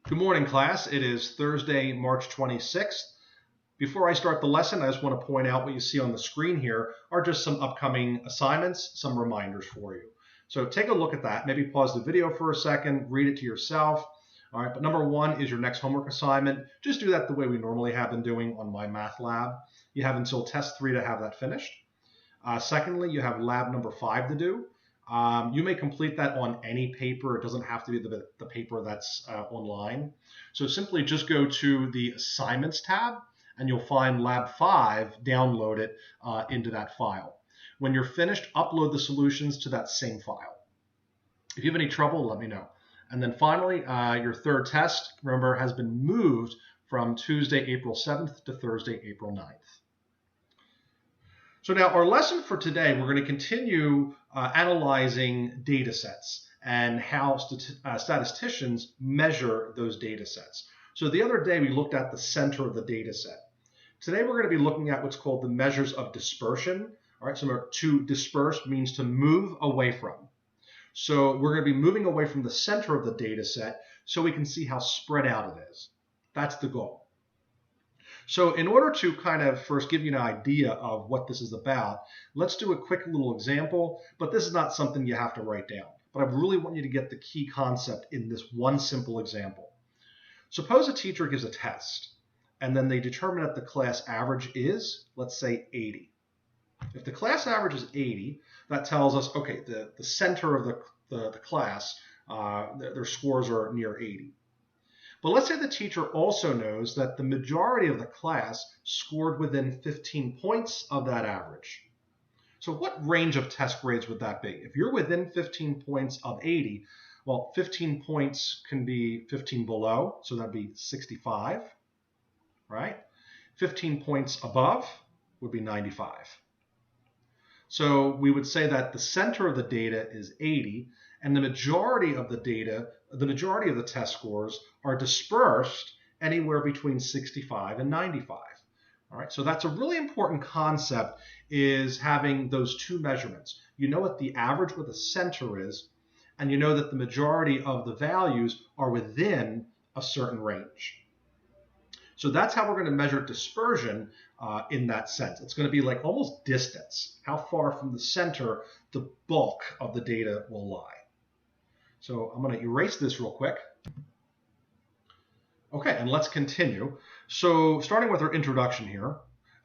Good morning, class. It is Thursday, March 26th. Before I start the lesson, I just want to point out what you see on the screen here are just some upcoming assignments, some reminders for you. So take a look at that. Maybe pause the video for a second, read it to yourself. All right, but number one is your next homework assignment. Just do that the way we normally have been doing on My Math Lab. You have until test 3 to have that finished. Secondly, you have lab number 5 to do. You may complete that on any paper. It doesn't have to be the paper that's online. So simply just go to the Assignments tab, and you'll find Lab 5, download it into that file. When you're finished, upload the solutions to that same file. If you have any trouble, let me know. And then finally, your third test, remember, has been moved from Tuesday, April 7th to Thursday, April 9th. So now our lesson for today, we're going to continue analyzing data sets and how statisticians measure those data sets. So the other day we looked at the center of the data set. Today we're going to be looking at what's called the measures of dispersion. All right, so to disperse means to move away from. So we're going to be moving away from the center of the data set so we can see how spread out it is. That's the goal. So in order to kind of first give you an idea of what this is about, let's do a quick little example, but this is not something you have to write down. But I really want you to get the key concept in this one simple example. Suppose a teacher gives a test, and then they determine that the class average is, let's say, 80. If the class average is 80, that tells us, okay, the center of the class, their scores are near 80. But let's say the teacher also knows that the majority of the class scored within 15 points of that average. So what range of test grades would that be? If you're within 15 points of 80, well, 15 points can be 15 below, so that'd be 65, right? 15 points above would be 95. So we would say that the center of the data is 80, and the majority of the data, the majority of the test scores are dispersed anywhere between 65 and 95. All right, so that's a really important concept, is having those two measurements. You know what the average with the center is, and you know that the majority of the values are within a certain range. So that's how we're going to measure dispersion in that sense. It's going to be like almost distance, how far from the center the bulk of the data will lie. So I'm going to erase this real quick. Okay, and let's continue. So starting with our introduction here,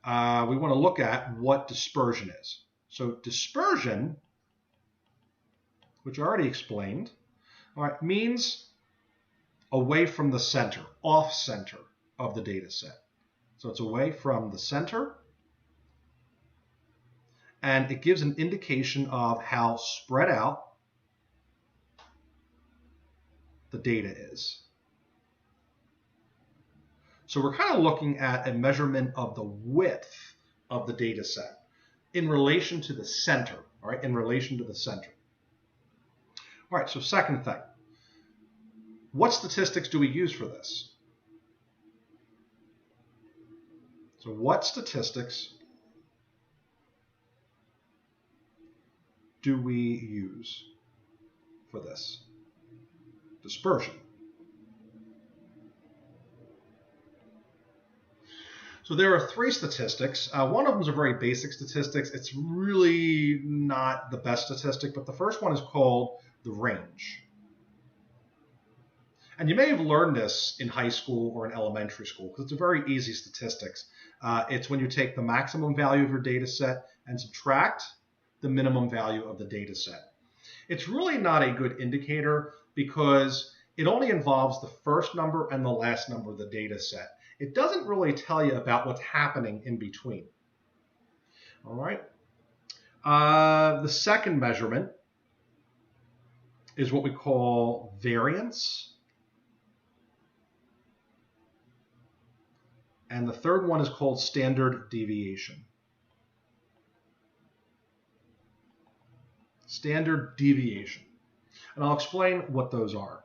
we want to look at what dispersion is. So dispersion, which I already explained, all right, means away from the center, off center of the data set. So it's away from the center, and it gives an indication of how spread out the data is. So we're kind of looking at a measurement of the width of the data set in relation to the center, all right, in relation to the center. All right, so second thing, what statistics do we use for this? So what statistics do we use for this? Dispersion. So there are three statistics. One of them is a very basic statistics. It's really not the best statistic, but the first one is called the range. And you may have learned this in high school or in elementary school because it's a very easy statistics. It's when you take the maximum value of your data set and subtract the minimum value of the data set. It's really not a good indicator because it only involves the first number and the last number of the data set. It doesn't really tell you about what's happening in between. All right. The second measurement is what we call variance. And the third one is called standard deviation. Standard deviation. And I'll explain what those are.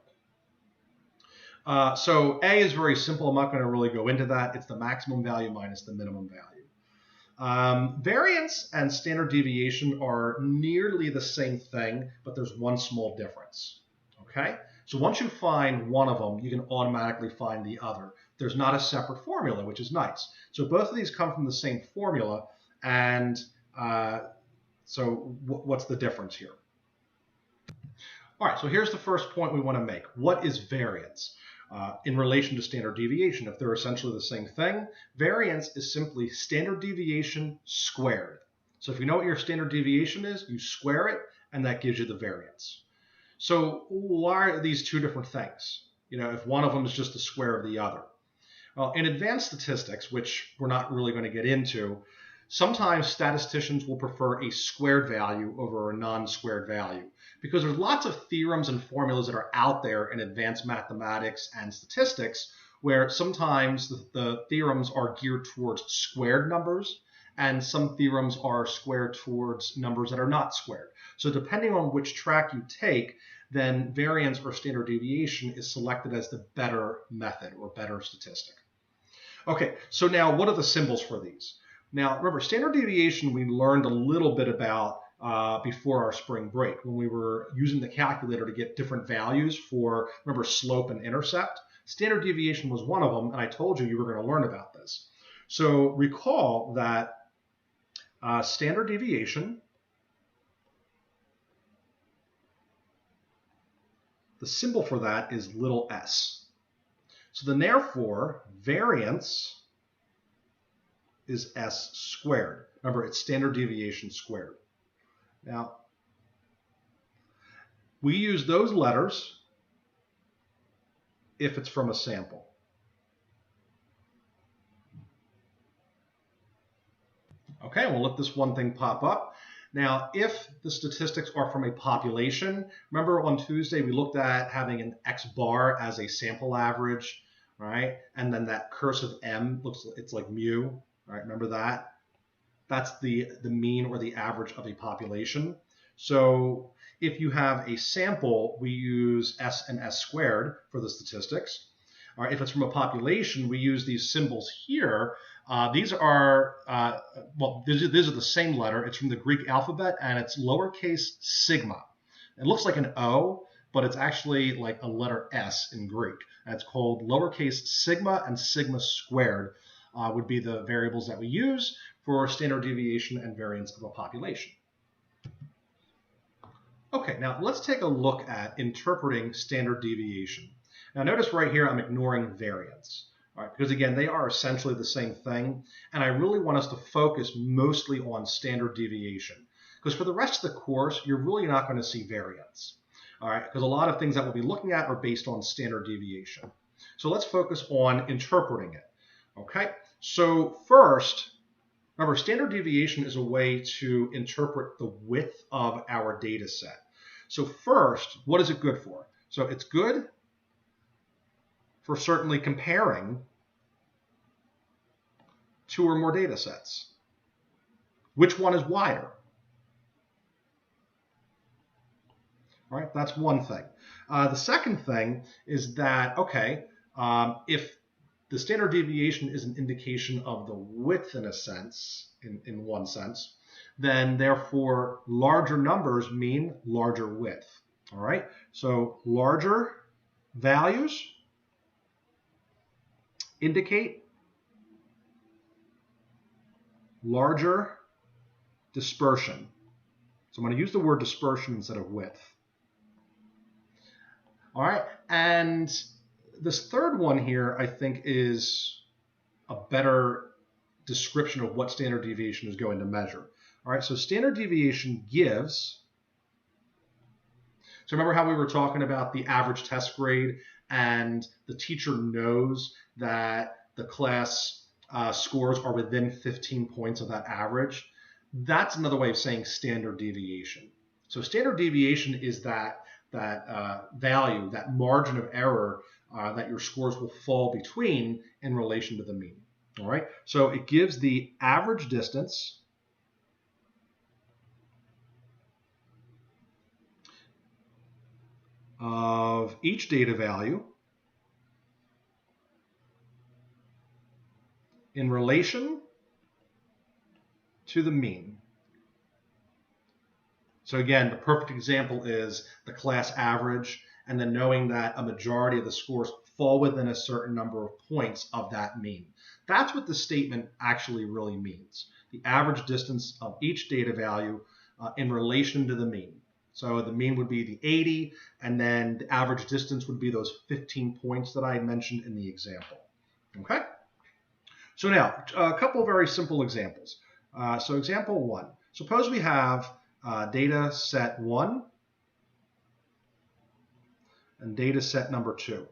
So A is very simple. I'm not going to really go into that. It's the maximum value minus the minimum value. Variance and standard deviation are nearly the same thing, but there's one small difference. Okay? So once you find one of them, you can automatically find the other. There's not a separate formula, which is nice. So both of these come from the same formula, and so what's the difference here? All right, so here's the first point we want to make. What is variance? In relation to standard deviation, if they're essentially the same thing, variance is simply standard deviation squared. So if you know what your standard deviation is, you square it, and that gives you the variance. So why are these two different things? If one of them is just the square of the other. Well, in advanced statistics, which we're not really going to get into, sometimes statisticians will prefer a squared value over a non-squared value because there's lots of theorems and formulas that are out there in advanced mathematics and statistics where sometimes the theorems are geared towards squared numbers and some theorems are squared towards numbers that are not squared. So depending on which track you take, then variance or standard deviation is selected as the better method or better statistic. Okay, so now what are the symbols for these? Now, remember, standard deviation we learned a little bit about before our spring break when we were using the calculator to get different values for, remember, slope and intercept. Standard deviation was one of them, and I told you you were going to learn about this. So recall that standard deviation, the symbol for that is little s. So then therefore, variance is s squared. Remember, it's standard deviation squared. Now, we use those letters if it's from a sample. Okay, we'll let this one thing pop up. Now, if the statistics are from a population, remember on Tuesday we looked at having an X bar as a sample average, right? And then that cursive M it's like mu, right? Remember that? That's the mean or the average of a population. So if you have a sample, we use S and S squared for the statistics. All right, if it's from a population, we use these symbols here. These are, these are the same letter. It's from the Greek alphabet, and it's lowercase sigma. It looks like an O, but it's actually like a letter S in Greek. And it's called lowercase sigma, and sigma squared would be the variables that we use for standard deviation and variance of a population. Okay, now let's take a look at interpreting standard deviation. Now notice right here I'm ignoring variance, all right, because again, they are essentially the same thing, and I really want us to focus mostly on standard deviation, because for the rest of the course, you're really not going to see variance, all right, because a lot of things that we'll be looking at are based on standard deviation. So let's focus on interpreting it, okay? So first, remember, standard deviation is a way to interpret the width of our data set. So first, what is it good for? So it's good for certainly comparing two or more data sets. Which one is wider? All right, that's one thing. The second thing is that, okay, if the standard deviation is an indication of the width in a sense, in one sense, then therefore larger numbers mean larger width. All right, so larger values indicate larger dispersion. So I'm going to use the word dispersion instead of width. All right, and this third one here, I think, is a better description of what standard deviation is going to measure. All right, so standard deviation gives, so remember how we were talking about the average test grade and the teacher knows that the class scores are within 15 points of that average? That's another way of saying standard deviation. So standard deviation is that value, that margin of error that your scores will fall between in relation to the mean. All right, so it gives the average distance of each data value in relation to the mean. So again, the perfect example is the class average, and then knowing that a majority of the scores fall within a certain number of points of that mean. That's what the statement actually really means. The average distance of each data value in relation to the mean. So the mean would be the 80, and then the average distance would be those 15 points that I mentioned in the example. Okay? So now, a couple of very simple examples. So example 1. Suppose we have data set 1 and data set number 2.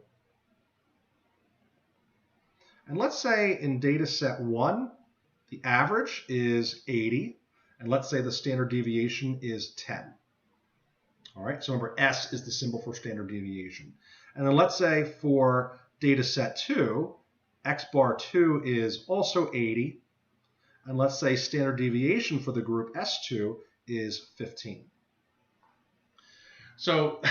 And let's say in data set 1, the average is 80, and let's say the standard deviation is 10. All right, so remember S is the symbol for standard deviation. And then let's say for data set 2, X bar 2 is also 80, and let's say standard deviation for the group S2 is 15. So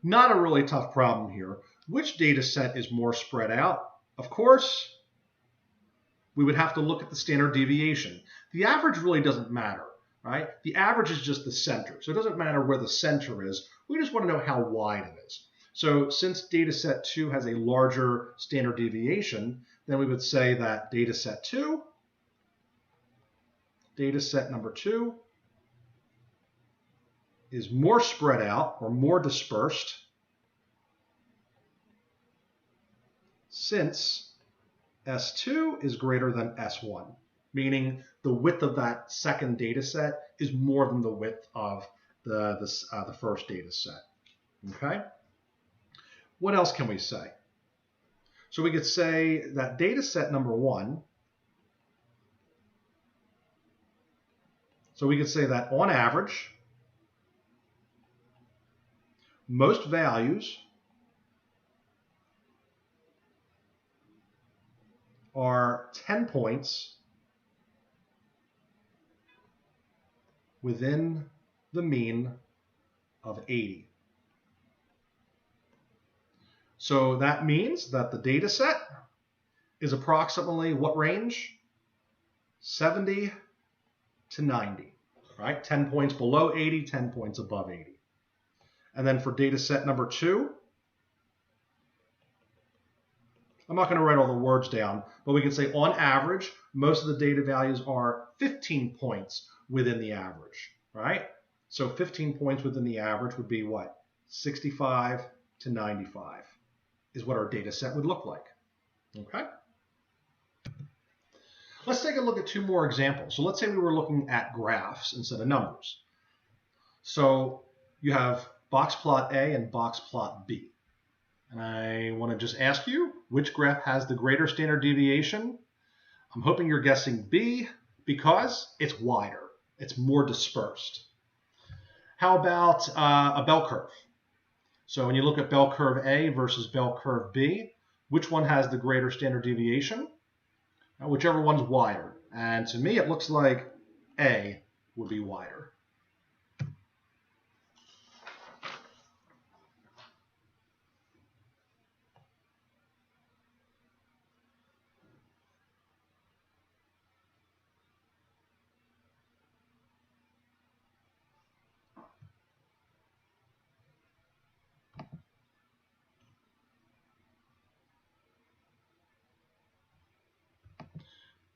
not a really tough problem here. Which data set is more spread out? Of course, we would have to look at the standard deviation. The average really doesn't matter, right? The average is just the center. So it doesn't matter where the center is. We just want to know how wide it is. So since data set 2 has a larger standard deviation, then we would say that data set number 2, is more spread out or more dispersed since S2 is greater than S1, meaning the width of that second data set is more than the width of the first data set. Okay? What else can we say? So we could say that data set number 1, so we could say that on average, most values are 10 points within the mean of 80. So that means that the data set is approximately what range? 70 to 90, right? 10 points below 80, 10 points above 80. And then for data set number 2, I'm not going to write all the words down, but we can say on average, most of the data values are 15 points within the average, right? So 15 points within the average would be what? 65 to 95 is what our data set would look like, okay? Let's take a look at 2 more examples. So let's say we were looking at graphs instead of numbers. So you have box plot A and box plot B. And I want to just ask you, which graph has the greater standard deviation? I'm hoping you're guessing B because it's wider. It's more dispersed. How about a bell curve? So when you look at bell curve A versus bell curve B, which one has the greater standard deviation? Whichever one's wider. And to me, it looks like A would be wider.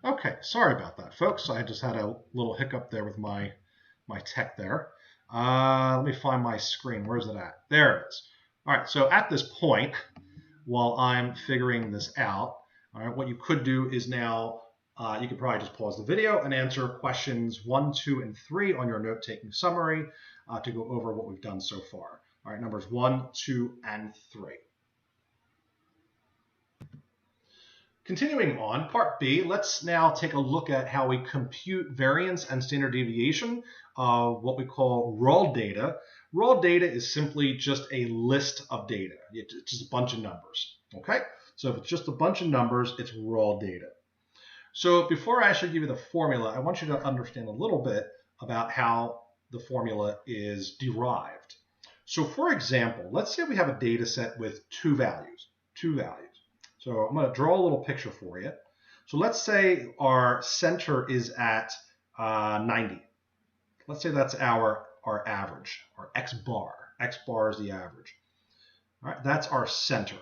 Okay, sorry about that, folks. I just had a little hiccup there with my tech there. Let me find my screen. Where's it at? There it is. All right, so at this point, while I'm figuring this out, all right, what you could do is now, you could probably just pause the video and answer questions 1, 2, and 3 on your note-taking summary to go over what we've done so far. All right, numbers 1, 2, and 3. Continuing on, part B, let's now take a look at how we compute variance and standard deviation of what we call raw data. Raw data is simply just a list of data. It's just a bunch of numbers, okay? So if it's just a bunch of numbers, it's raw data. So before I actually give you the formula, I want you to understand a little bit about how the formula is derived. So for example, let's say we have a data set with two values. So I'm going to draw a little picture for you. So let's say our center is at 90. Let's say that's our average, our X bar. X bar is the average. All right, that's our center.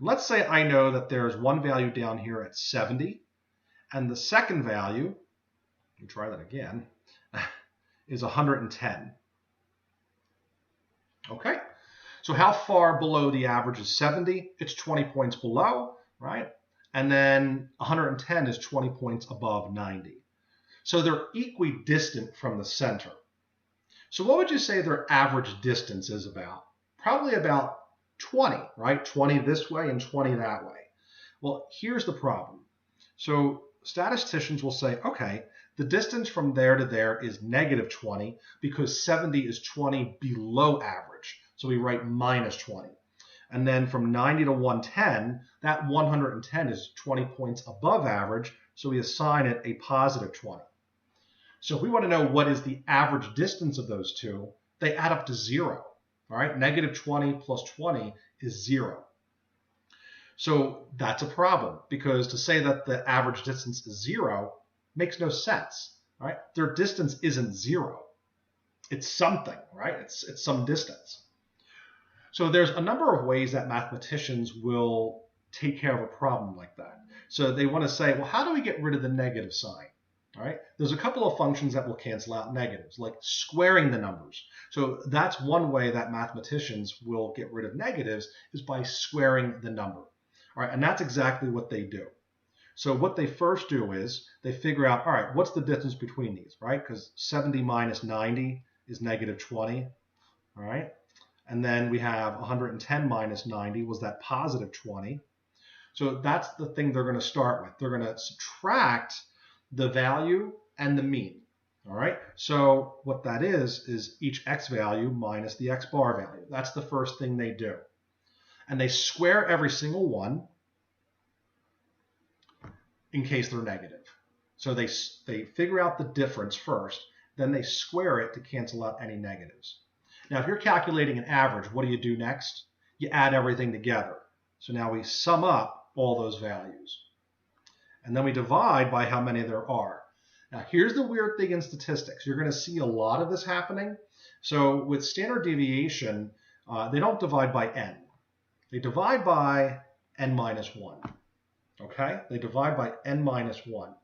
Let's say I know that there's one value down here at 70, and the second value, let me try that again, is 110. Okay, so how far below the average is 70? It's 20 points below, right? And then 110 is 20 points above 90. So they're equidistant from the center. So what would you say their average distance is about? Probably about 20, right? 20 this way and 20 that way. Well, here's the problem. So statisticians will say, okay, the distance from there to there is negative 20 because 70 is 20 below average. So we write minus 20. And then from 90 to 110, that 110 is 20 points above average. So we assign it a positive 20. So if we want to know what is the average distance of those two, they add up to 0. All right, negative 20 plus 20 is 0. So that's a problem because to say that the average distance is 0 makes no sense. Right? Their distance isn't 0. It's something, right? It's some distance. So there's a number of ways that mathematicians will take care of a problem like that. So they want to say, well, how do we get rid of the negative sign? All right, there's a couple of functions that will cancel out negatives, like squaring the numbers. So that's one way that mathematicians will get rid of negatives is by squaring the number. All right, and that's exactly what they do. So what they first do is they figure out, all right, what's the distance between these, right? Because 70 minus 90 is negative 20, all right? And then we have 110 minus 90 was that positive 20. So that's the thing they're going to start with. They're going to subtract the value and the mean. All right, so what that is each x value minus the x bar value. That's the first thing they do. And they square every single one in case they're negative. So they figure out the difference first, then they square it to cancel out any negatives. Now, if you're calculating an average, what do you do next? You add everything together. So now we sum up all those values. And then we divide by how many there are. Now, here's the weird thing in statistics. You're going to see a lot of this happening. So with standard deviation, they don't divide by n. They divide by n minus 1. Okay? They divide by n minus 1.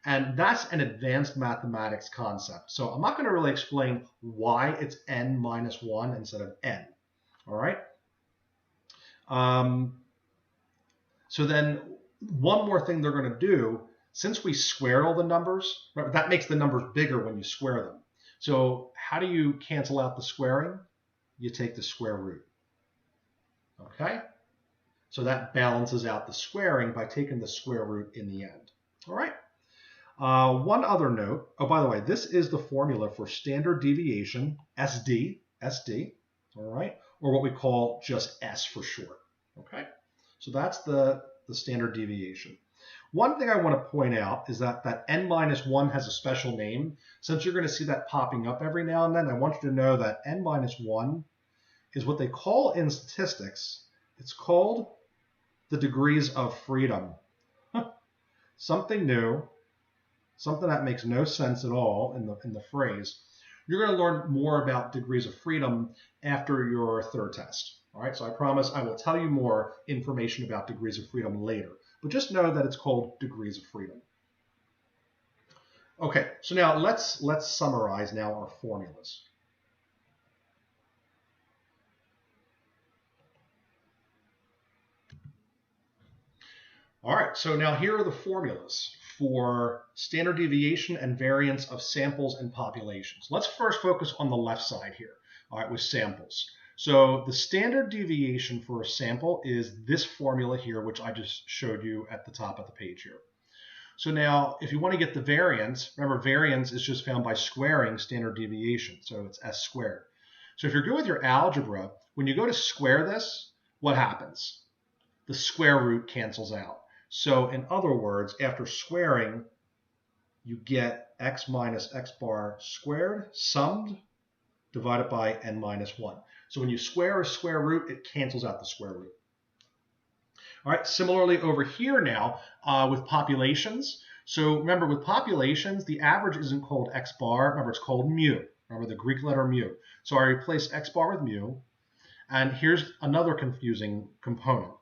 And that's an advanced mathematics concept. So I'm not going to really explain why it's n minus 1 instead of n. All right? So then one more thing they're going to do, since we squared all the numbers, right, that makes the numbers bigger when you square them. So how do you cancel out the squaring? You take the square root. Okay? So that balances out the squaring by taking the square root in the end. All right? One other note. Oh, by the way, this is the formula for standard deviation, SD, all right? Or what we call just S for short, okay? So that's the standard deviation. One thing I want to point out is that n minus 1 has a special name. Since you're going to see that popping up every now and then, I want you to know that n minus 1 is what they call in statistics, it's called the degrees of freedom. Something new, something that makes no sense at all in the phrase. You're going to learn more about degrees of freedom after your third test. All right, so I promise I will tell you more information about degrees of freedom later. But just know that it's called degrees of freedom. Okay, so now let's summarize now our formulas. All right, so now here are the formulas for standard deviation and variance of samples and populations. Let's first focus on the left side here, all right, with samples. So the standard deviation for a sample is this formula here, which I just showed you at the top of the page here. So now, if you want to get the variance, remember variance is just found by squaring standard deviation, so it's s squared. So if you're good with your algebra, when you go to square this, what happens? The square root cancels out. So in other words, after squaring, you get x minus x bar squared, summed, divided by n minus 1. So when you square a square root, it cancels out the square root. All right, similarly over here now with populations. So remember with populations, the average isn't called x bar. Remember, it's called mu. Remember the Greek letter mu. So I replace x bar with mu. And here's another confusing component.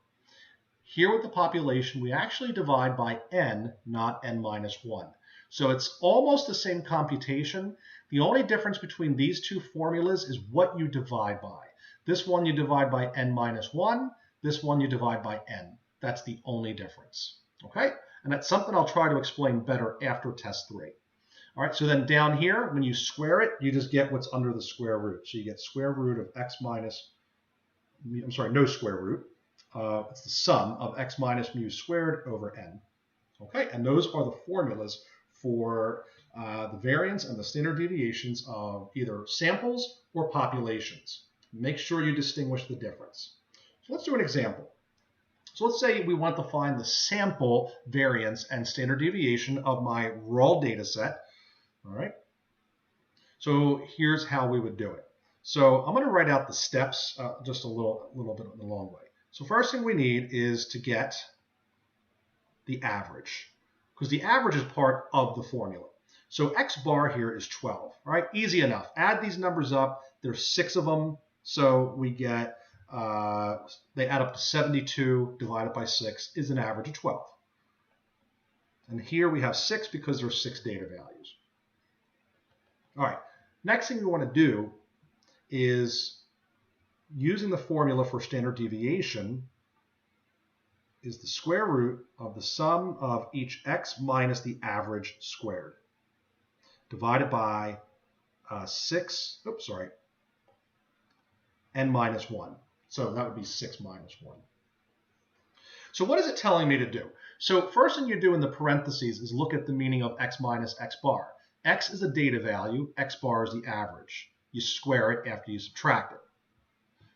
Here with the population, we actually divide by n, not n minus 1. So it's almost the same computation. The only difference between these two formulas is what you divide by. This one you divide by n minus 1. This one you divide by n. That's the only difference. Okay? And that's something I'll try to explain better after test 3. All right, so then down here, when you square it, you just get what's under the square root. So you get square root of x minus, no square root. It's the sum of x minus mu squared over n. Okay, and those are the formulas for the variance and the standard deviations of either samples or populations. Make sure you distinguish the difference. So let's do an example. So let's say we want to find the sample variance and standard deviation of my raw data set. All right. So here's how we would do it. So I'm going to write out the steps just a little bit of the long way. So first thing we need is to get the average, because the average is part of the formula. So x bar here is 12, right? Easy enough. Add these numbers up. There's 6 of them. So we get, they add up to 72 divided by 6 is an average of 12. And here we have 6 because there's 6 data values. All right, next thing we want to do is, using the formula for standard deviation, is the square root of the sum of each x minus the average squared, divided by n minus 1. So that would be 6 minus 1. So what is it telling me to do? So first thing you do in the parentheses is look at the meaning of x minus x bar. X is a data value, x bar is the average. You square it after you subtract it.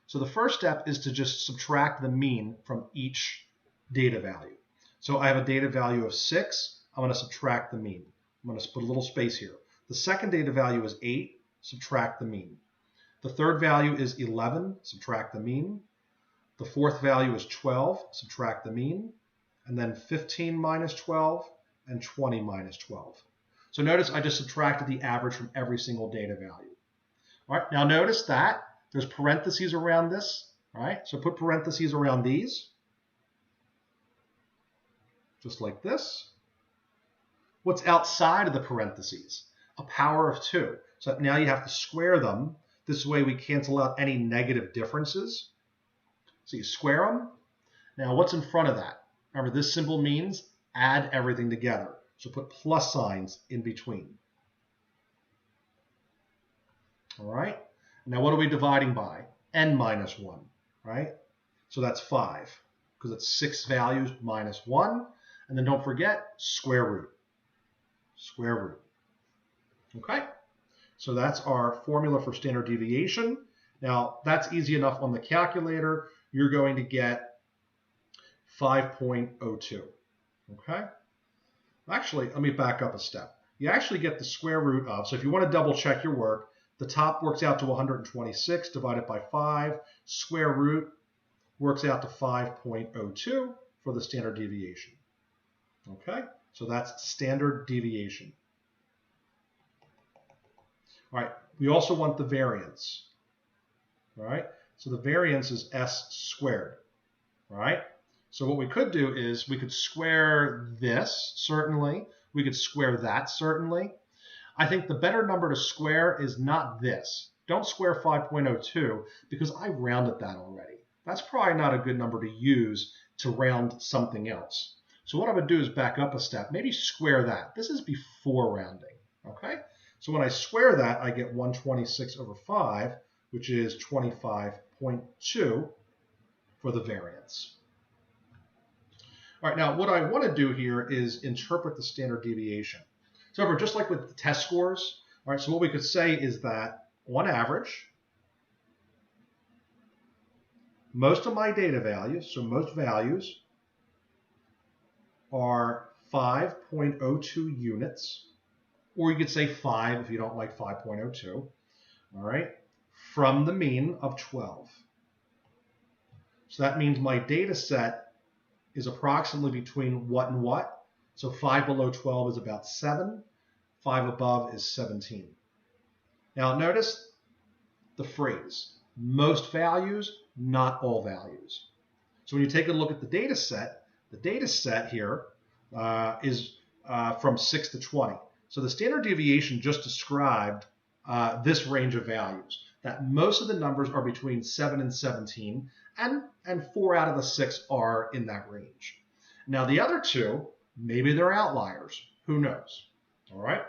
So the first step is to just subtract the mean from each data value. So I have a data value of 6. I'm going to subtract the mean. I'm going to put a little space here. The second data value is 8. Subtract the mean. The third value is 11. Subtract the mean. The fourth value is 12. Subtract the mean. And then 15 minus 12 and 20 minus 12. So notice I just subtracted the average from every single data value. All right, now notice that there's parentheses around this. All right, so put parentheses around these, just like this. What's outside of the parentheses? A power of 2. So now you have to square them. This way we cancel out any negative differences. So you square them. Now what's in front of that? Remember, this symbol means add everything together. So put plus signs in between. All right. Now what are we dividing by? N minus 1, right? So that's 5, because it's 6 values minus 1. And then don't forget, square root. Square root. Okay? So that's our formula for standard deviation. Now that's easy enough on the calculator. You're going to get 5.02. Okay? Actually, let me back up a step. You actually get the square root of, so if you want to double check your work, the top works out to 126 divided by 5. Square root works out to 5.02 for the standard deviation. Okay, so that's standard deviation. All right, we also want the variance. All right, so the variance is s squared. All right. So what we could do is we could square this, certainly. We could square that, certainly. I think the better number to square is not this. Don't square 5.02 because I rounded that already. That's probably not a good number to use to round something else. So what I would do is back up a step, maybe square that. This is before rounding, okay? So when I square that, I get 126 over 5, which is 25.2 for the variance. All right, now what I want to do here is interpret the standard deviation. So just like with the test scores, all right, so what we could say is that on average, most of my data values, so most values, are 5.02 units, or you could say 5 if you don't like 5.02, all right, from the mean of 12. So that means my data set is approximately between what and what? So 5 below 12 is about 7. 5 above is 17. Now notice the phrase, most values, not all values. So when you take a look at the data set here is from 6 to 20. So the standard deviation just described this range of values, that most of the numbers are between 7 and 17, and 4 out of the 6 are in that range. Now the other two, maybe they're outliers. Who knows? All right.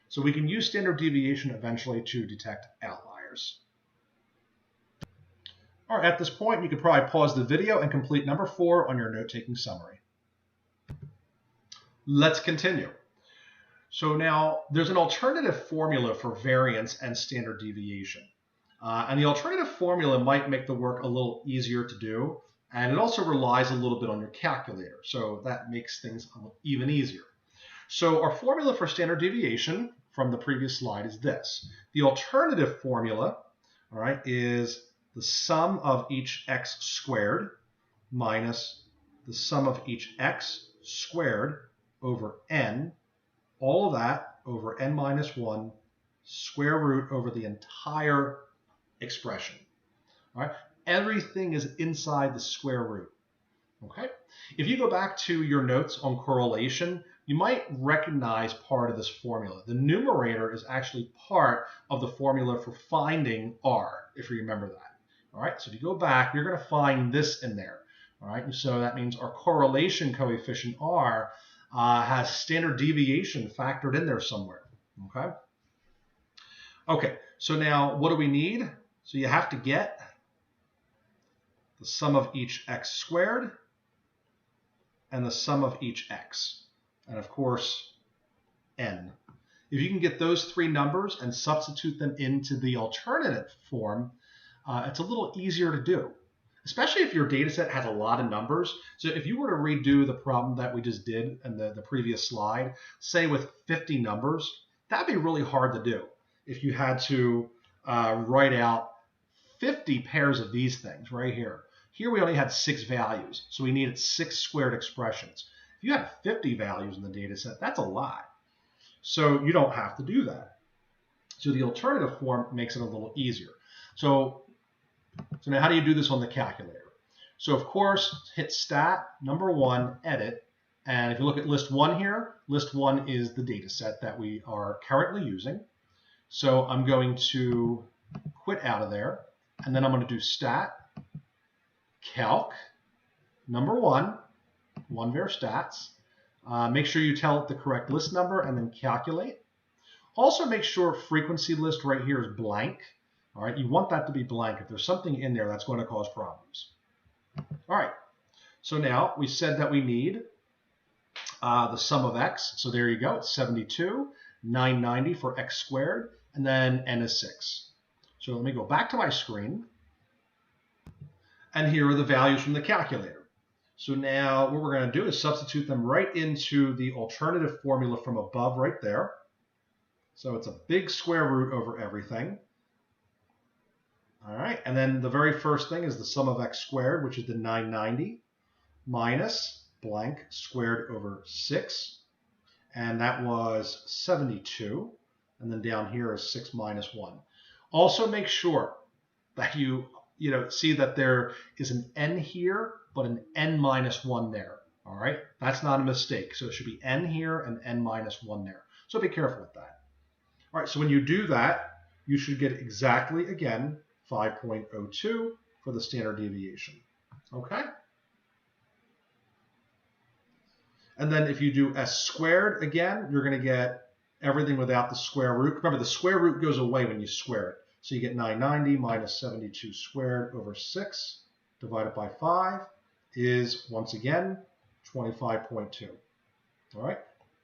So we can use standard deviation eventually to detect outliers. All right, at this point, you could probably pause the video and complete number 4 on your note-taking summary. Let's continue. So now there's an alternative formula for variance and standard deviation. And the alternative formula might make the work a little easier to do, and it also relies a little bit on your calculator, so that makes things even easier. So our formula for standard deviation from the previous slide is this. The alternative formula, all right, is the sum of each x squared minus the sum of each x squared over n, all of that over n minus 1, square root over the entire expression. All right? Everything is inside the square root. Okay? If you go back to your notes on correlation, you might recognize part of this formula. The numerator is actually part of the formula for finding r, if you remember that. All right, so if you go back, you're going to find this in there. All right, and so that means our correlation coefficient r has standard deviation factored in there somewhere. Okay. Okay, so now what do we need? So you have to get the sum of each x squared and the sum of each x, and of course n. If you can get those three numbers and substitute them into the alternative form, it's a little easier to do, especially if your data set has a lot of numbers. So if you were to redo the problem that we just did in the previous slide, say with 50 numbers, that'd be really hard to do if you had to write out 50 pairs of these things right here. Here we only had 6 values, so we needed 6 squared expressions. If you had 50 values in the data set, that's a lot. So you don't have to do that. So the alternative form makes it a little easier. So now how do you do this on the calculator? So of course, hit stat, number 1, edit, and if you look at list 1 here, list 1 is the data set that we are currently using. So I'm going to quit out of there, and then I'm going to do stat, calc, number 1, var stats. Make sure you tell it the correct list number and then calculate. Also make sure frequency list right here is blank. All right, you want that to be blank. If there's something in there, that's going to cause problems. All right, so now we said that we need the sum of x. So there you go, it's 72, 990 for x squared, and then n is 6. So let me go back to my screen. And here are the values from the calculator. So now what we're going to do is substitute them right into the alternative formula from above right there. So it's a big square root over everything. All right, and then the very first thing is the sum of x squared, which is the 990, minus blank squared over 6. And that was 72. And then down here is 6 minus 1. Also make sure that you see that there is an n here, but an n minus 1 there. All right, that's not a mistake. So it should be n here and n minus 1 there. So be careful with that. All right, so when you do that, you should get exactly, again, 5.02 for the standard deviation. Okay? And then if you do s squared again, you're going to get everything without the square root. Remember, the square root goes away when you square it. So you get 990 minus 72 squared over 6 divided by 5 is, once again, 25.2. All right?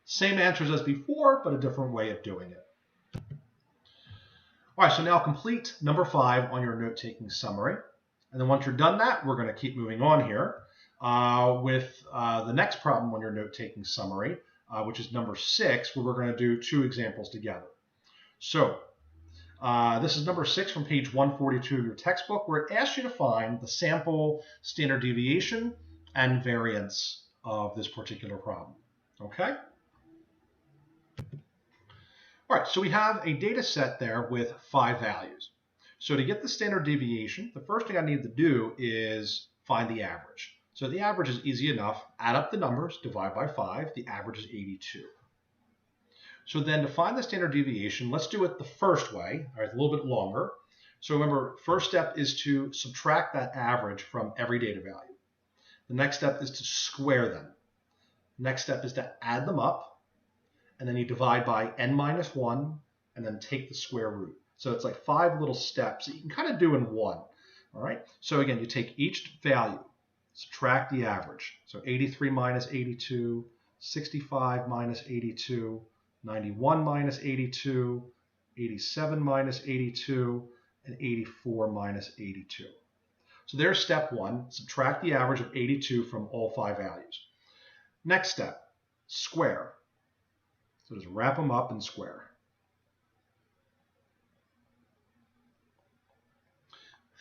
Same answers as before, but a different way of doing it. All right, so now complete number 5 on your note-taking summary. And then once you're done that, we're going to keep moving on here with the next problem on your note-taking summary, which is number 6, where we're going to do 2 examples together. So this is number 6 from page 142 of your textbook, where it asks you to find the sample standard deviation and variance of this particular problem. Okay? All right, so we have a data set there with 5 values. So to get the standard deviation, the first thing I need to do is find the average. So the average is easy enough. Add up the numbers, divide by 5. The average is 82. So then to find the standard deviation, let's do it the first way, all right, a little bit longer. So remember, first step is to subtract that average from every data value. The next step is to square them. Next step is to add them up, and then you divide by n minus 1, and then take the square root. So it's like 5 little steps that you can kind of do in one. All right. So again, you take each value, subtract the average. So 83 minus 82, 65 minus 82, 91 minus 82, 87 minus 82, and 84 minus 82. So there's step 1, subtract the average of 82 from all 5 values. Next step, square. So just wrap them up and square.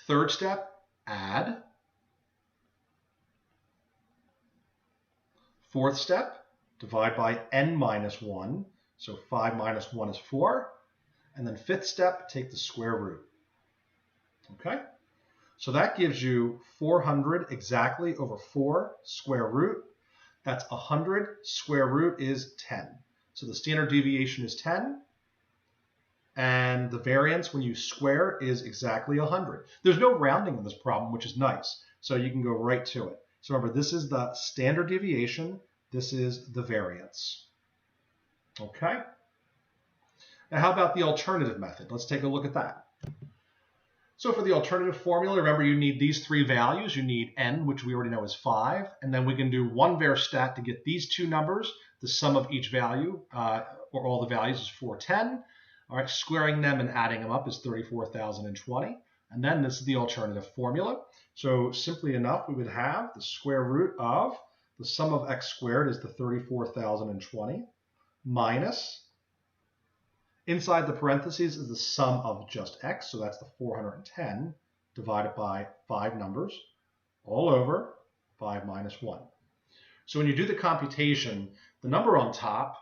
Third step, add. Fourth step, divide by n minus 1. So 5 minus 1 is 4. And then fifth step, take the square root. Okay? So that gives you 400 exactly over 4 square root. That's 100. Square root is 10. So the standard deviation is 10. And the variance when you square is exactly 100. There's no rounding in this problem, which is nice. So you can go right to it. So remember, this is the standard deviation. This is the variance. Okay? Now how about the alternative method? Let's take a look at that. So for the alternative formula, remember you need these 3 values. You need n, which we already know is 5. And then we can do one var stat to get these 2 numbers. The sum of each value, or all the values, is 410. All right, squaring them and adding them up is 34,020. And then this is the alternative formula. So simply enough, we would have the square root of the sum of x squared is the 34,020 minus, inside the parentheses is the sum of just x, so that's the 410 divided by 5 numbers, all over 5 minus 1. So when you do the computation, the number on top,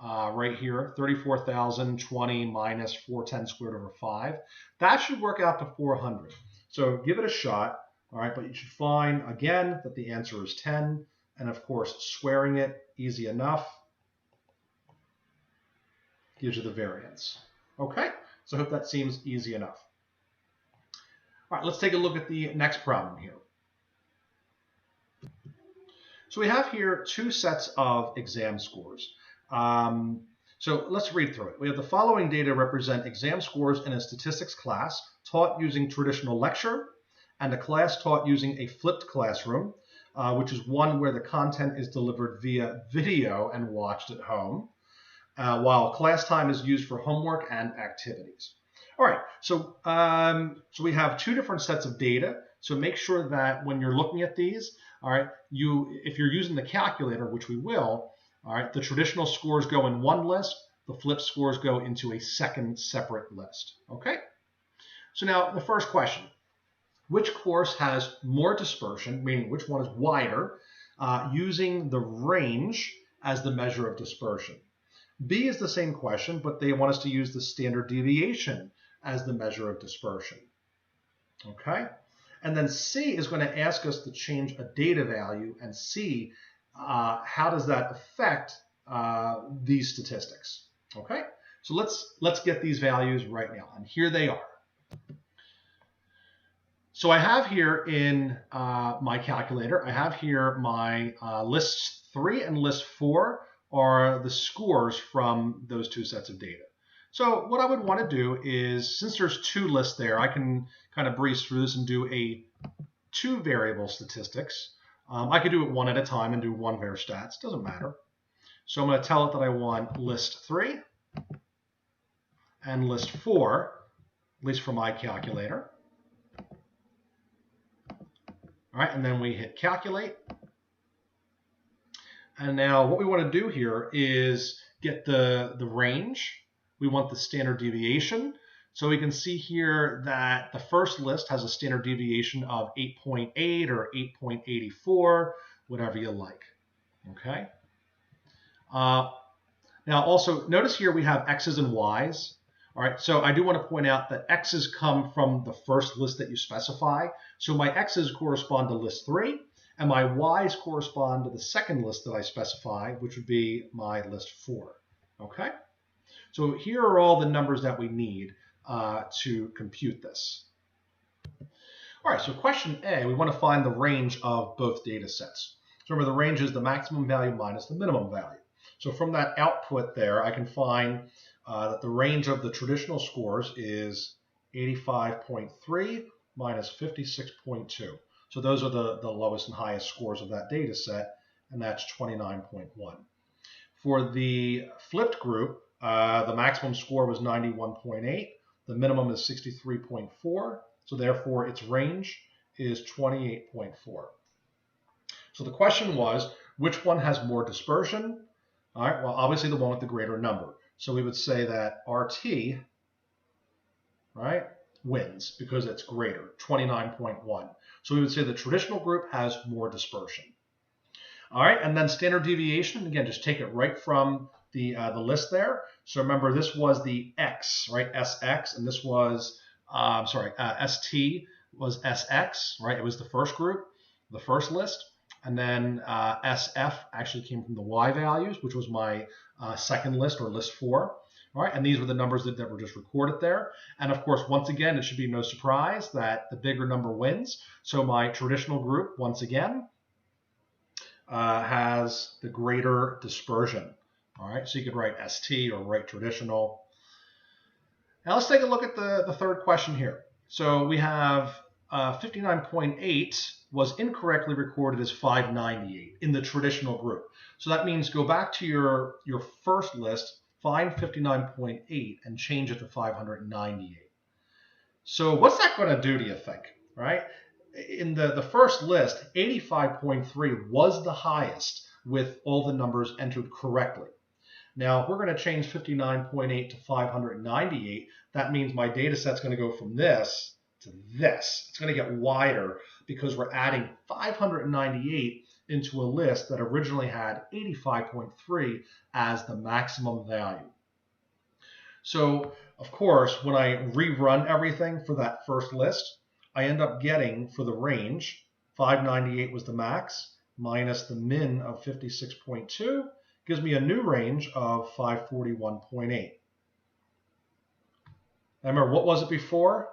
right here, 34,020 minus 410 squared over 5, that should work out to 400. So give it a shot, all right, but you should find, again, that the answer is 10, and of course, squaring it, easy enough, gives you the variance. Okay, so I hope that seems easy enough. All right, let's take a look at the next problem here. So we have here 2 sets of exam scores. So let's read through it. We have the following data represent exam scores in a statistics class taught using traditional lecture and a class taught using a flipped classroom, which is one where the content is delivered via video and watched at home, while class time is used for homework and activities. All right, so we have 2 different sets of data. So make sure that when you're looking at these, all right, if you're using the calculator, which we will, all right, the traditional scores go in one list, the flipped scores go into a second separate list. Okay? So now the first question, which course has more dispersion, meaning which one is wider, using the range as the measure of dispersion? B is the same question, but they want us to use the standard deviation as the measure of dispersion. Okay? And then C is going to ask us to change a data value and see how does that affect these statistics. Okay? So let's get these values right now. And here they are. So I have here in my calculator, I have here my lists 3 and list 4 are the scores from those 2 sets of data. So what I would want to do is, since there's 2 lists there, I can kind of breeze through this and do a 2 variable statistics. I could do it one at a time and do one var stats, doesn't matter. So I'm going to tell it that I want list 3 and list 4, at least for my calculator. All right, and then we hit calculate. And now what we want to do here is get the range. We want the standard deviation. So we can see here that the first list has a standard deviation of 8.8 or 8.84, whatever you like. Okay. Now also notice here we have x's and y's. All right, so I do want to point out that x's come from the first list that you specify. So my x's correspond to list 3, and my y's correspond to the second list that I specify, which would be my list 4. Okay? So here are all the numbers that we need to compute this. All right, so question A, we want to find the range of both data sets. So remember, the range is the maximum value minus the minimum value. So from that output there, I can find that the range of the traditional scores is 85.3 minus 56.2. So those are the lowest and highest scores of that data set, and that's 29.1. For the flipped group, the maximum score was 91.8. The minimum is 63.4. So therefore, its range is 28.4. So the question was, which one has more dispersion? All right, well, obviously the one with the greater number. So we would say that RT, right, wins because it's greater, 29.1. So we would say the traditional group has more dispersion. All right, and then standard deviation, again, just take it right from the list there. So remember, this was the X, right, SX, and this was, ST was SX, right? It was the first group, the first list. And then SF actually came from the Y values, which was my second list, or list 4. All right, and these were the numbers that were just recorded there. And of course, once again, it should be no surprise that the bigger number wins. So my traditional group, once again, has the greater dispersion. All right, so you could write ST or write traditional. Now let's take a look at the third question here. So we have 59.8 was incorrectly recorded as 598 in the traditional group. So that means go back to your first list, find 59.8 and change it to 598. So what's that going to do, do you think, right? In the first list, 85.3 was the highest with all the numbers entered correctly. Now, if we're going to change 59.8 to 598, that means my data set's going to go from this to this. It's going to get wider because we're adding 598 into a list that originally had 85.3 as the maximum value. So, of course, when I rerun everything for that first list, I end up getting, for the range, 598 was the max, minus the min of 56.2, gives me a new range of 541.8. Remember, what was it before?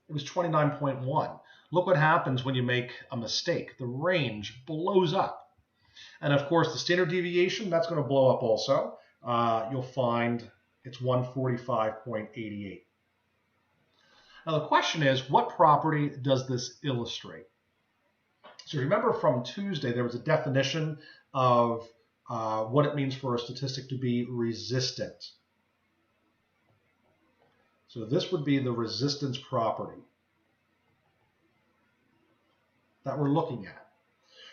It was 29.1. Look what happens when you make a mistake. The range blows up. And of course, the standard deviation, that's going to blow up also. You'll find it's 145.88. Now the question is, what property does this illustrate? So remember from Tuesday, there was a definition of what it means for a statistic to be resistant. So this would be the resistance property that we're looking at.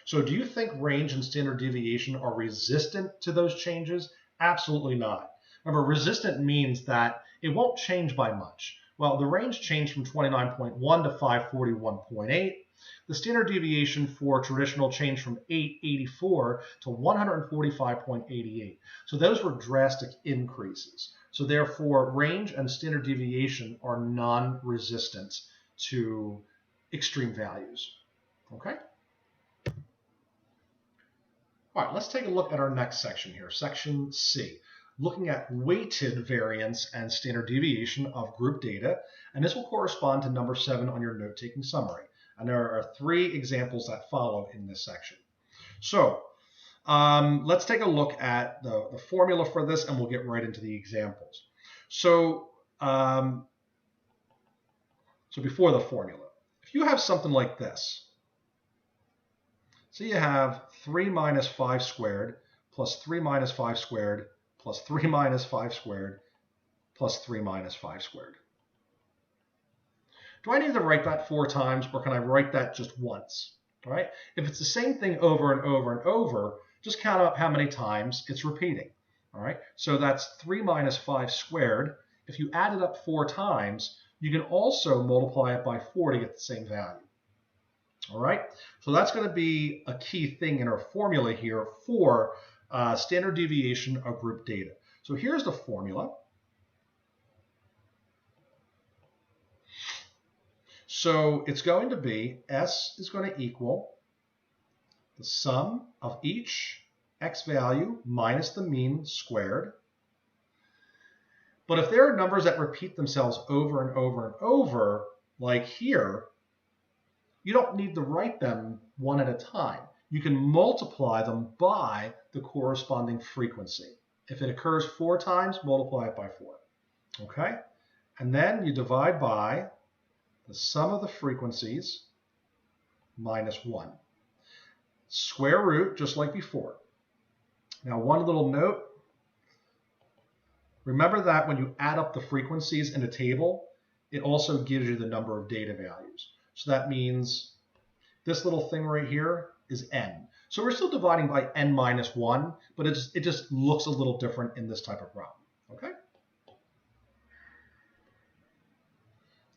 So do you think range and standard deviation are resistant to those changes? Absolutely not. Remember, resistant means that it won't change by much. Well, the range changed from 29.1 to 541.8. The standard deviation for traditional changed from 884 to 145.88. So those were drastic increases. So therefore, range and standard deviation are non-resistant to extreme values. Okay? All right, let's take a look at our next section here, section C, looking at weighted variance and standard deviation of group data, and this will correspond to number 7 on your note-taking summary. And there are 3 examples that follow in this section. So let's take a look at the formula for this, and we'll get right into the examples. So, so before the formula, if you have something like this, so you have 3 minus 5 squared plus 3 minus 5 squared plus 3 minus 5 squared plus 3 minus 5 squared. Do I need to write that 4 times, or can I write that just once? All right? If it's the same thing over and over and over, just count up how many times it's repeating. All right? So that's 3 minus 5 squared. If you add it up 4 times, you can also multiply it by 4 to get the same value. All right? So that's going to be a key thing in our formula here for standard deviation of group data. So here's the formula. So it's going to be S is going to equal the sum of each x value minus the mean squared. But if there are numbers that repeat themselves over and over and over, like here, you don't need to write them one at a time. You can multiply them by the corresponding frequency. If it occurs 4 times, multiply it by 4. Okay? And then you divide by the sum of the frequencies minus 1. Square root, just like before. Now, one little note. Remember that when you add up the frequencies in a table, it also gives you the number of data values. So that means this little thing right here is n. So we're still dividing by n minus 1, but it just looks a little different in this type of problem. Okay?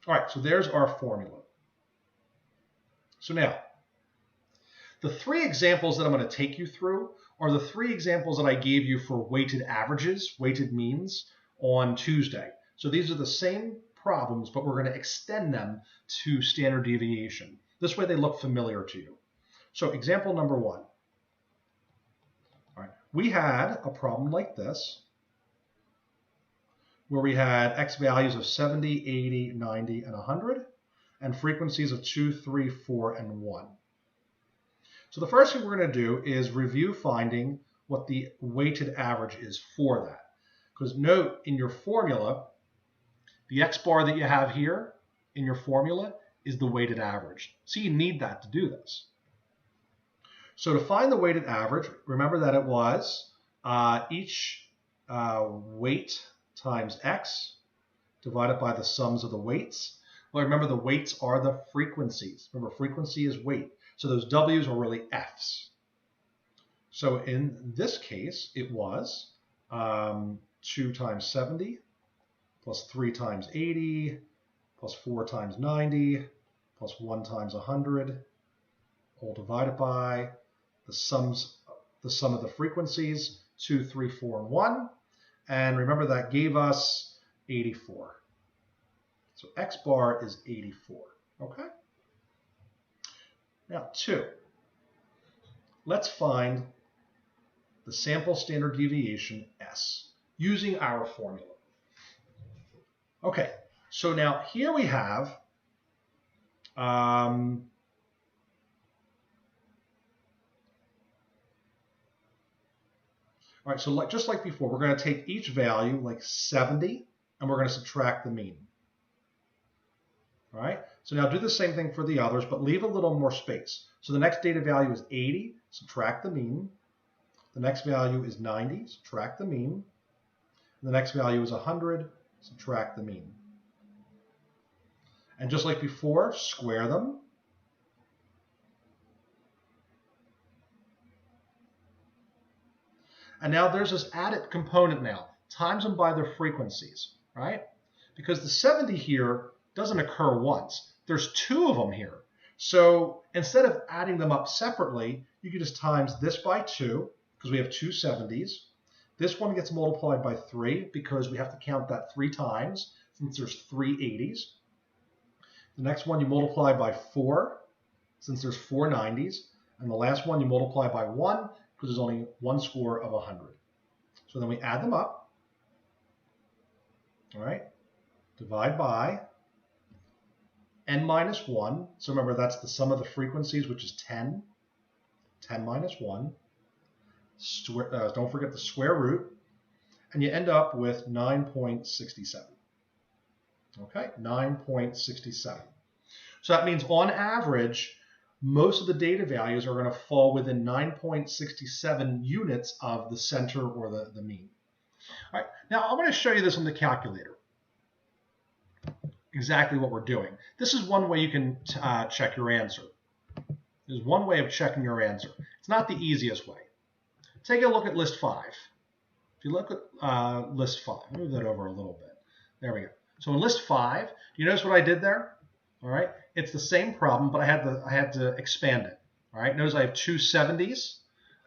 All right, so there's our formula. So now, the 3 examples that I'm going to take you through are the 3 examples that I gave you for weighted averages, weighted means, on Tuesday. So these are the same problems, but we're going to extend them to standard deviation. This way they look familiar to you. So example number 1. All right, we had a problem like this, where we had x values of 70, 80, 90, and 100, and frequencies of 2, 3, 4, and 1. So the first thing we're going to do is review finding what the weighted average is for that. Because note, in your formula, the x bar that you have here in your formula is the weighted average. So you need that to do this. So to find the weighted average, remember that it was each weight times x divided by the sums of the weights. Well, remember the weights are the frequencies. Remember, frequency is weight. So those w's are really f's. So in this case, it was 2 times 70 plus 3 times 80 plus 4 times 90 plus 1 times 100, all divided by the sum of the frequencies, 2, 3, 4, and 1. And remember that gave us 84. So x bar is 84. Okay? Now, 2. Let's find the sample standard deviation S using our formula. Okay, so now here we have all right, so just like before, we're going to take each value, like 70, and we're going to subtract the mean. All right, so now do the same thing for the others, but leave a little more space. So the next data value is 80, subtract the mean. The next value is 90, subtract the mean. The next value is 100, subtract the mean. And just like before, square them. And now there's this added component now, times them by their frequencies, right? Because the 70 here doesn't occur once. There's 2 of them here. So instead of adding them up separately, you can just times this by 2, because we have 2 70s. This one gets multiplied by 3, because we have to count that 3 times, since there's 3 80s. The next one you multiply by 4, since there's 4 90s. And the last one you multiply by 1, because there's only 1 score of 100. So then we add them up. All right, divide by n minus 1. So remember, that's the sum of the frequencies, which is 10. 10 minus 1. Don't forget the square root. And you end up with 9.67. Okay, 9.67. So that means on average, most of the data values are going to fall within 9.67 units of the center or the mean. All right, now I'm going to show you this on the calculator. Exactly what we're doing. This is one way you can check your answer. There's one way of checking your answer. It's not the easiest way. Take a look at list 5. If you look at list 5, move that over a little bit. There we go. So in list 5, do you notice what I did there? All right, it's the same problem, but I had to expand it. All right, notice I have 2 70s,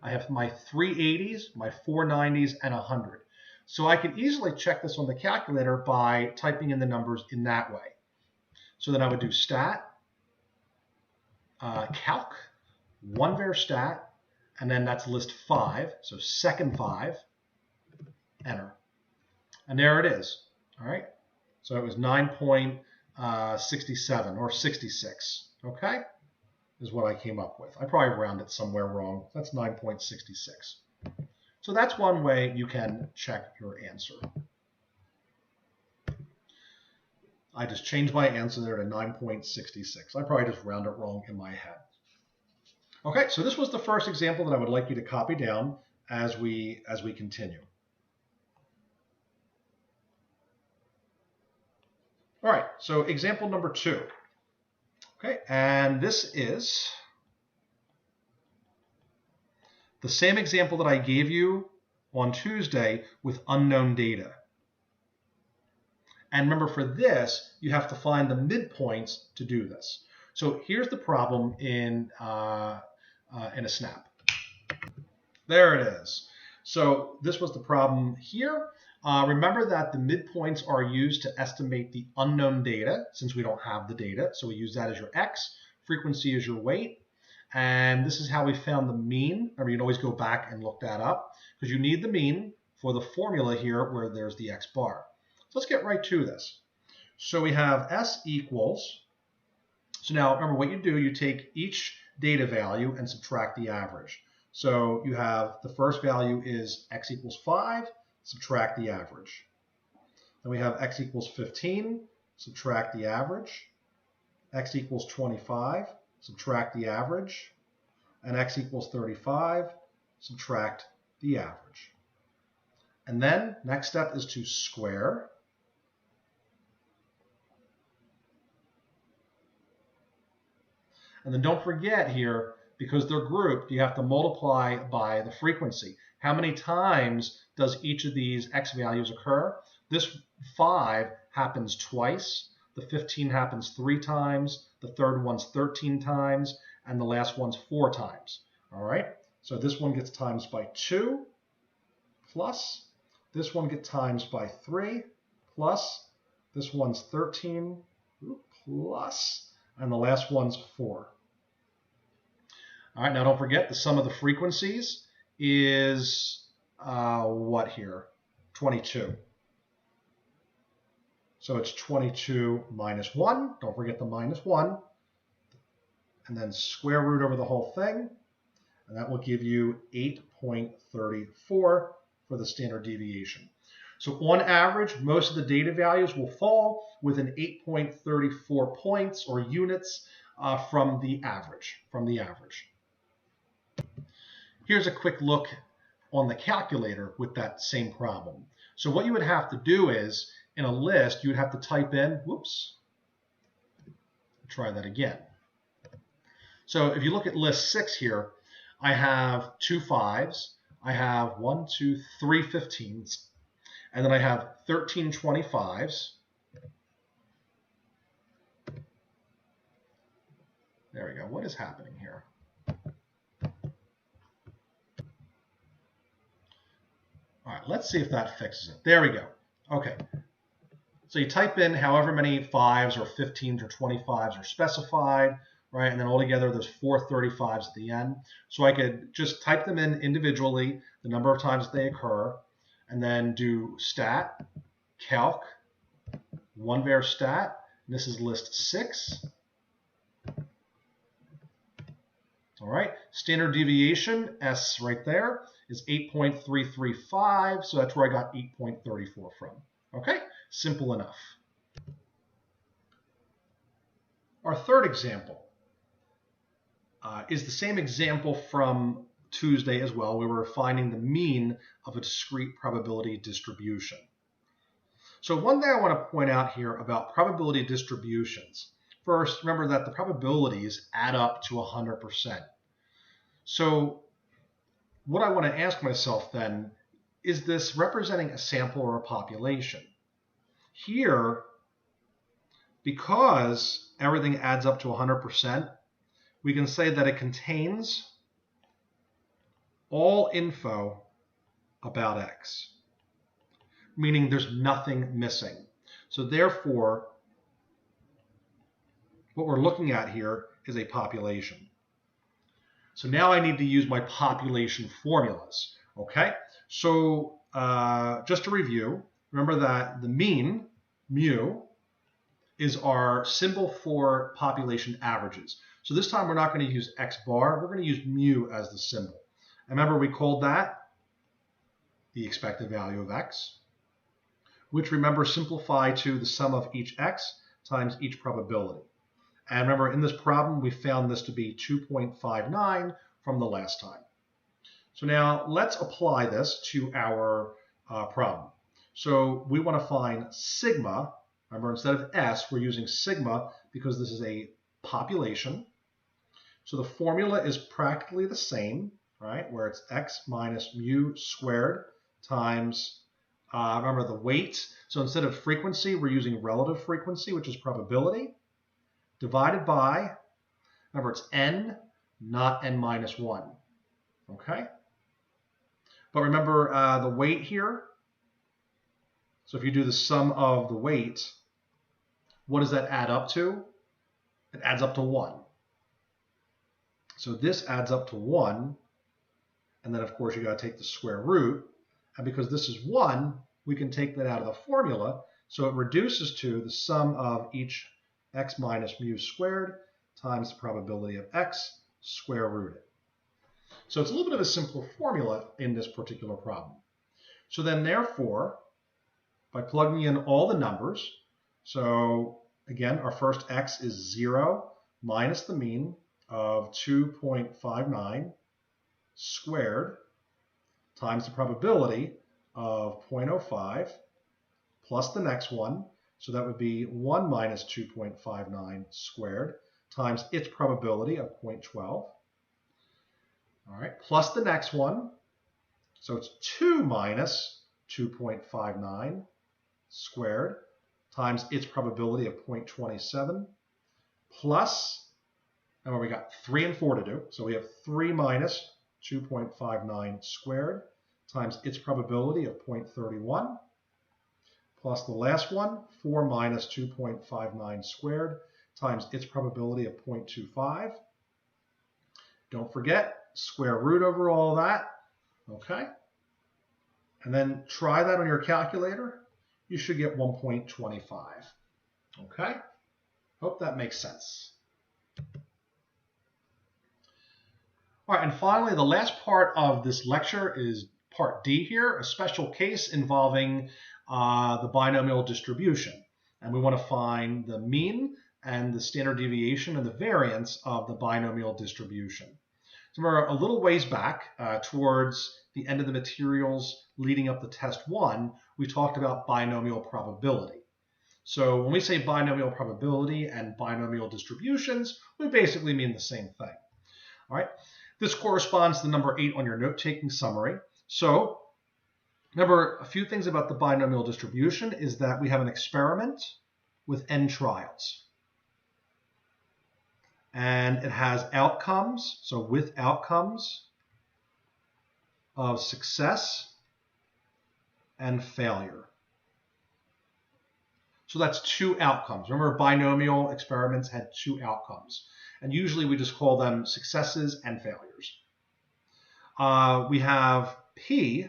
I have my 3 80s, my 4 90s, and 100. So I can easily check this on the calculator by typing in the numbers in that way. So then I would do stat, calc, one var stat, and then that's list 5, so second 5, enter. And there it is, all right? So it was 9.67 or 66, okay? Is what I came up with. I probably rounded somewhere wrong. That's 9.66. So that's one way you can check your answer. I just changed my answer there to 9.66. I probably just rounded it wrong in my head. Okay, so this was the first example that I would like you to copy down as we continue. All right, so example number 2. Okay, and this is the same example that I gave you on Tuesday with unknown data. And remember, for this, you have to find the midpoints to do this. So here's the problem in a snap. There it is. So this was the problem here. Remember that the midpoints are used to estimate the unknown data, since we don't have the data. So we use that as your x. Frequency is your weight. And this is how we found the mean. Remember, you can always go back and look that up, because you need the mean for the formula here where there's the x bar. So let's get right to this. So we have S equals, so now remember what you do, you take each data value and subtract the average. So you have the first value is x equals 5, subtract the average. Then we have x equals 15, subtract the average. X equals 25, subtract the average. And x equals 35, subtract the average. And then next step is to square. And then don't forget here, because they're grouped, you have to multiply by the frequency. How many times does each of these x values occur? This 5 happens twice, the 15 happens 3 times, the third one's 13 times, and the last one's 4 times. All right, so this one gets times by 2, plus, this one gets times by 3, plus, this one's 13, plus, and the last one's 4. All right, now don't forget the sum of the frequencies is what here? 22. So it's 22 minus 1. Don't forget the minus 1. And then square root over the whole thing. And that will give you 8.34 for the standard deviation. So on average, most of the data values will fall within 8.34 points or units from the average. Here's a quick look on the calculator with that same problem. So what you would have to do is, in a list, you would have to type in, try that again. So if you look at list 6 here, I have 2 5s, I have 1, 2, 3 15s, and then I have 13 25s. There we go. What is happening here? All right, let's see if that fixes it. There we go. Okay. So you type in however many 5s or 15s or 25s are specified, right? And then altogether there's 4 35s at the end. So I could just type them in individually, the number of times they occur, and then do stat, calc, one var stat, and this is list 6. All right, standard deviation, S right there, is 8.335, so that's where I got 8.34 from. Okay, simple enough. Our third example is the same example from Tuesday as well. We were finding the mean of a discrete probability distribution. So one thing I want to point out here about probability distributions. First, remember that the probabilities add up to 100%. So what I want to ask myself then, is this representing a sample or a population? Here, because everything adds up to 100%, we can say that it contains all info about X, meaning there's nothing missing. So therefore, what we're looking at here is a population. So now I need to use my population formulas. Okay, so just to review, remember that the mean, mu, is our symbol for population averages. So this time we're not going to use x bar, we're going to use mu as the symbol. And remember we called that the expected value of x, which remember simplify to the sum of each x times each probability. And remember in this problem we found this to be 2.59 from the last time. So now let's apply this to our problem. So we want to find sigma. Remember, instead of S, we're using sigma because this is a population. So the formula is practically the same, right? Where it's x minus mu squared times, remember the weight. So instead of frequency, we're using relative frequency, which is probability, divided by, remember it's n, not n minus 1. Okay? But remember the weight here. So if you do the sum of the weight, what does that add up to? It adds up to 1. So this adds up to 1. And then, of course, you got to take the square root. And because this is 1, we can take that out of the formula. So it reduces to the sum of each x minus mu squared times the probability of x square rooted. So it's a little bit of a simpler formula in this particular problem. So then, therefore, by plugging in all the numbers, so again, our first x is 0 minus the mean of 2.59 squared times the probability of 0.05 plus the next one. So that would be 1 minus 2.59 squared times its probability of 0.12. All right, plus the next one. So it's 2 minus 2.59 squared times its probability of 0.27 plus, and we got 3 and 4 to do. So we have 3 minus 2.59 squared times its probability of 0.31 plus the last one, 4 minus 2.59 squared times its probability of 0.25. Don't forget, square root over all that, okay? And then try that on your calculator. You should get 1.25, okay? Hope that makes sense. All right, and finally, the last part of this lecture is part D here, a special case involving the binomial distribution. And we want to find the mean and the standard deviation and the variance of the binomial distribution. So we're a little ways back towards the end of the materials leading up to test 1, we talked about binomial probability. So when we say binomial probability and binomial distributions, we basically mean the same thing. All right. This corresponds to number 8 on your note-taking summary. So remember, a few things about the binomial distribution is that we have an experiment with n trials. And it has outcomes, so with outcomes of success and failure. So that's 2 outcomes. Remember, binomial experiments had 2 outcomes. And usually we just call them successes and failures. We have P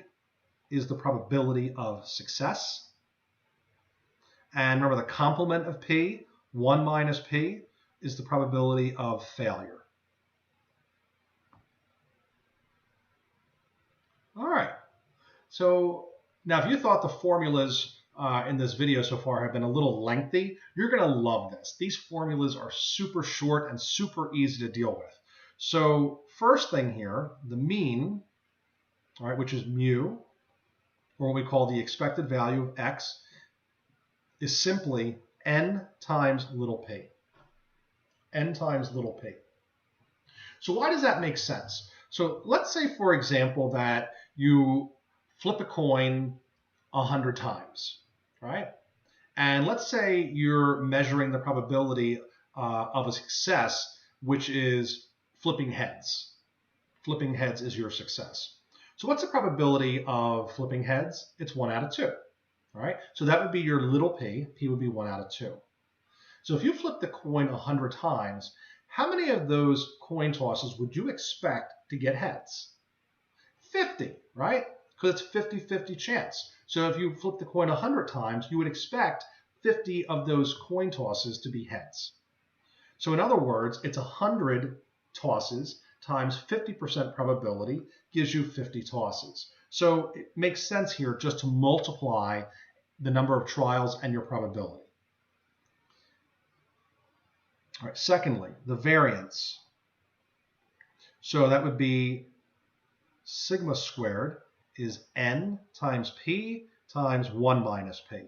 is the probability of success. And remember the complement of P, 1 minus P, is the probability of failure. All right. So now if you thought the formulas in this video so far have been a little lengthy, you're going to love this. These formulas are super short and super easy to deal with. So first thing here, the mean, all right, which is mu, or what we call the expected value of x, is simply n times little p. N times little p. So why does that make sense? So let's say, for example, that you flip a coin 100 times, right? And let's say you're measuring the probability of a success, which is flipping heads. Flipping heads is your success. So what's the probability of flipping heads? It's 1 out of 2, right? So that would be your little p. P would be 1 out of 2. So if you flip the coin 100 times, how many of those coin tosses would you expect to get heads? 50, right? Because it's 50-50 chance. So if you flip the coin 100 times, you would expect 50 of those coin tosses to be heads. So in other words, it's 100 tosses times 50% probability gives you 50 tosses. So it makes sense here just to multiply the number of trials and your probability. All right, secondly, the variance. So that would be sigma squared is n times p times 1 minus p.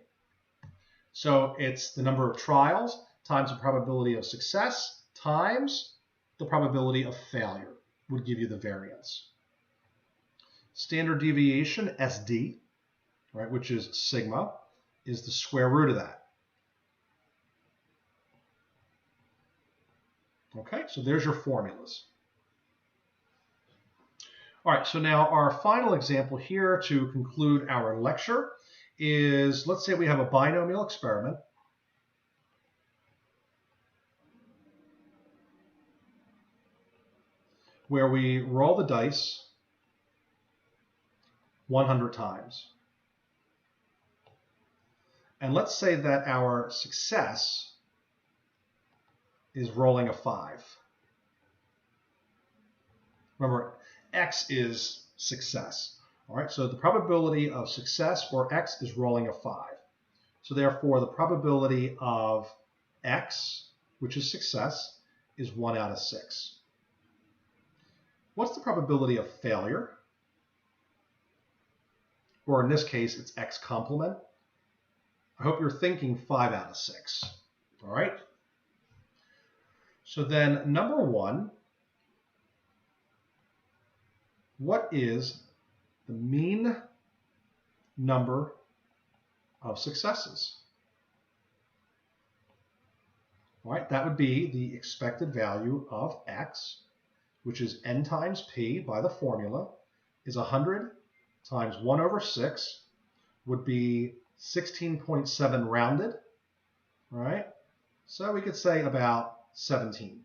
So it's the number of trials times the probability of success times the probability of failure would give you the variance. Standard deviation, SD, right, which is sigma, is the square root of that. Okay, so there's your formulas. All right, so now our final example here to conclude our lecture is, let's say we have a binomial experiment where we roll the dice 100 times. And let's say that our success is rolling a 5. Remember, X is success. All right, so the probability of success or X is rolling a 5. So therefore, the probability of X, which is success, is 1 out of 6. What's the probability of failure? Or in this case, it's X complement. I hope you're thinking 5 out of 6. All right? So then, number 1, what is the mean number of successes? All right, that would be the expected value of X, which is n times p by the formula, is 100 times 1 over 6, would be 16.7 rounded, right? So we could say about 17.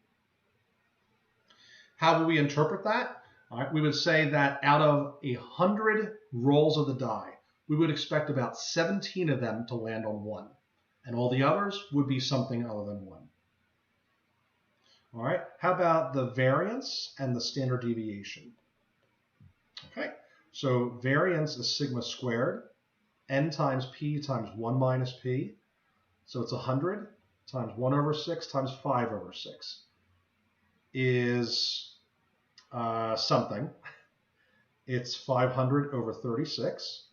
How will we interpret that? All right, we would say that out of 100 rolls of the die, we would expect about 17 of them to land on 1, and all the others would be something other than 1. All right, how about the variance and the standard deviation? Okay, so variance is sigma squared, n times p times 1 minus p. So it's 100 times 1 over 6 times 5 over 6 is something. It's 500 over 36.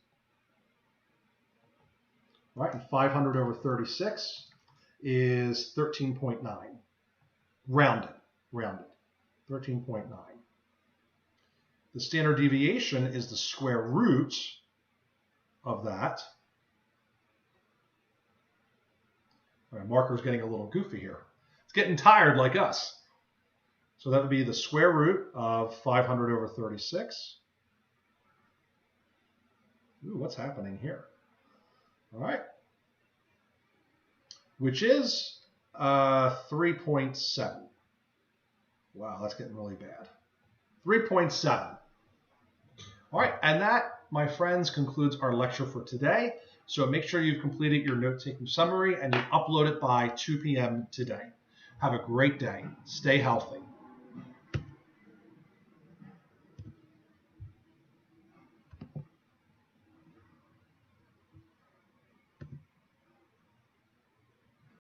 Right, and 500 over 36 is 13.9. Rounded, 13.9. The standard deviation is the square root of that. All right, marker's getting a little goofy here. It's getting tired like us. So that would be the square root of 500 over 36. Ooh, what's happening here? All right. Which is 3.7. Wow, that's getting really bad. 3.7. All right, and that, my friends, concludes our lecture for today. So make sure you've completed your note-taking summary and you upload it by 2 p.m. today. Have a great day. Stay healthy.